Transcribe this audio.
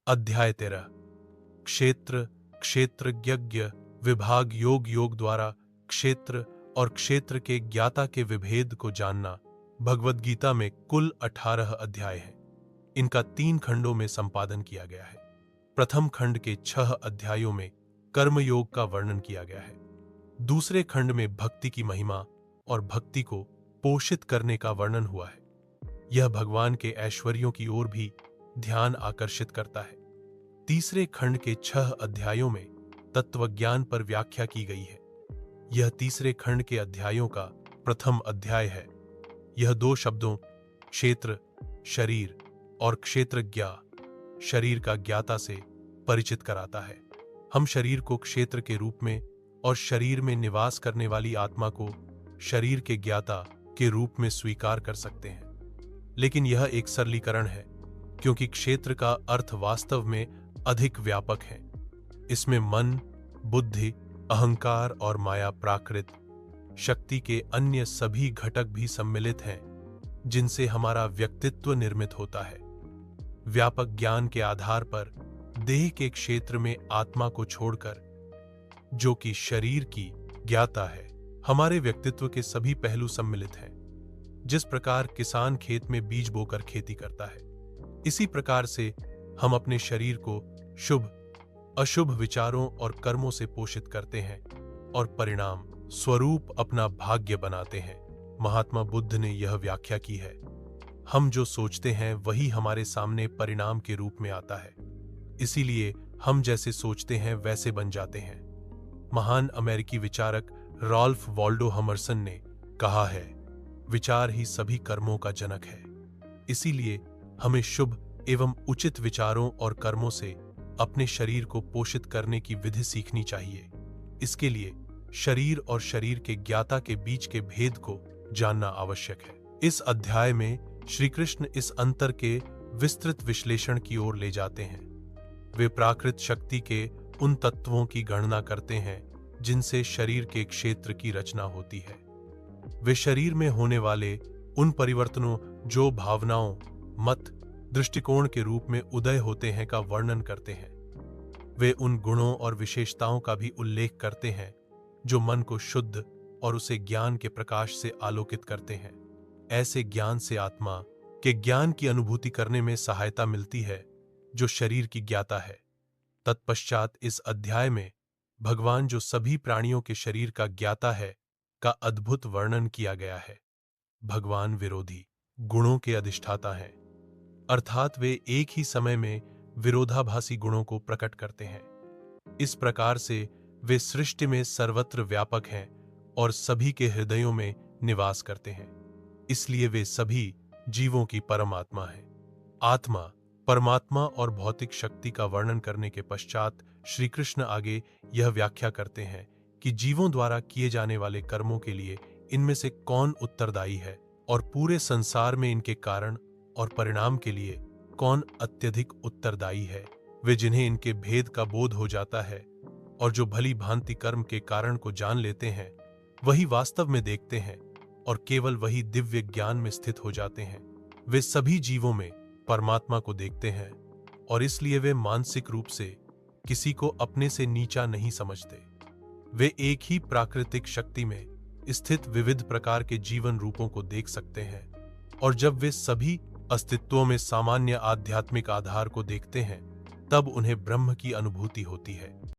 अध्याय 13। क्षेत्र, क्षेत्रज्ञ, विभाग, योग, योग द्वारा क्षेत्र और क्षेत्र के ज्ञाता के विभेद को जानना। भगवद गीता में कुल 18 अध्याय हैं। इनका 3 खंडों में संपादन किया गया है। प्रथम खंड के 6 अध्यायों में कर्मयोग का वर्णन किया गया है। दूसरे खंड में भक्ति की महिमा और भक्ति को पोषित करने का वर्णन हुआ है। यह भगवान के ऐश्वर्यों की ओर भी ध्यान आकर्षित करता है। तीसरे खंड के 6 अध्यायों में तत्वज्ञान पर व्याख्या की गई है। यह तीसरे खंड के अध्यायों का प्रथम अध्याय है। यह 2 शब्दों क्षेत्र, शरीर और क्षेत्रज्ञ, शरीर का ज्ञाता से परिचित कराता है। हम शरीर को क्षेत्र के रूप में और शरीर में निवास करने वाली आत्मा को शरीर के ज्ञाता के रूप में स्वीकार कर सकते हैं, लेकिन यह एक सरलीकरण है, क्योंकि क्षेत्र का अर्थ वास्तव में अधिक व्यापक है। इसमें मन, बुद्धि, अहंकार और माया, प्राकृत शक्ति के अन्य सभी घटक भी सम्मिलित हैं, जिनसे हमारा व्यक्तित्व निर्मित होता है। व्यापक ज्ञान के आधार पर देह के क्षेत्र में आत्मा को छोड़कर, जो कि शरीर की ज्ञाता है, हमारे व्यक्तित्व के सभी पहलू सम्मिलित हैं। जिस प्रकार किसान खेत में बीज बोकर खेती करता है, इसी प्रकार से हम अपने शरीर को शुभ अशुभ विचारों और कर्मों से पोषित करते हैं और परिणाम स्वरूप अपना भाग्य बनाते हैं। महात्मा बुद्ध ने यह व्याख्या की है, हम जो सोचते हैं वही हमारे सामने परिणाम के रूप में आता है, इसीलिए हम जैसे सोचते हैं वैसे बन जाते हैं। महान अमेरिकी विचारक रॉल्फ वॉल्डो हमर्सन ने कहा है, विचार ही सभी कर्मों का जनक है। इसीलिए हमें शुभ एवं उचित विचारों और कर्मों से अपने शरीर को पोषित करने की विधि सीखनी चाहिए। इसके लिए शरीर और शरीर के ज्ञाता के बीच के भेद को जानना आवश्यक है। इस अध्याय में श्री कृष्ण इस अंतर के विस्तृत विश्लेषण की ओर ले जाते हैं। वे प्राकृत शक्ति के उन तत्वों की गणना करते हैं जिनसे शरीर के क्षेत्र की रचना होती है। वे शरीर में होने वाले उन परिवर्तनों जो भावनाओं, मत, दृष्टिकोण के रूप में उदय होते हैं का वर्णन करते हैं। वे उन गुणों और विशेषताओं का भी उल्लेख करते हैं जो मन को शुद्ध और उसे ज्ञान के प्रकाश से आलोकित करते हैं। ऐसे ज्ञान से आत्मा के ज्ञान की अनुभूति करने में सहायता मिलती है, जो शरीर की ज्ञाता है। तत्पश्चात इस अध्याय में भगवान, जो सभी प्राणियों के शरीर का ज्ञाता है, का अद्भुत वर्णन किया गया है। भगवान विरोधी गुणों के अधिष्ठाता हैं, अर्थात वे एक ही समय में विरोधाभासी गुणों को प्रकट करते हैं। इस प्रकार से वे सृष्टि में सर्वत्र व्यापक हैं और सभी के हृदयों में निवास करते हैं। इसलिए वे सभी जीवों की परमात्मा हैं। आत्मा, परमात्मा और भौतिक शक्ति का वर्णन करने के पश्चात श्री कृष्ण आगे यह व्याख्या करते हैं कि जीवों द्वारा किए जाने वाले कर्मों के लिए इनमें से कौन उत्तरदायी है और पूरे संसार में इनके कारण और परिणाम के लिए कौन अत्यधिक उत्तरदायी है। वे जिन्हें इनके भेद का बोध हो जाता है और जो भली भांति कर्म के कारण को जान लेते हैं, वही वास्तव में देखते हैं और केवल वही दिव्य ज्ञान में स्थित हो जाते हैं। वे सभी जीवों में परमात्मा को देखते हैं और इसलिए वे मानसिक रूप से किसी को अपने से नीचा नहीं समझते। वे एक ही प्राकृतिक शक्ति में स्थित विविध प्रकार के जीवन रूपों को देख सकते हैं और जब वे सभी अस्तित्वों में सामान्य आध्यात्मिक आधार को देखते हैं, तब उन्हें ब्रह्म की अनुभूति होती है।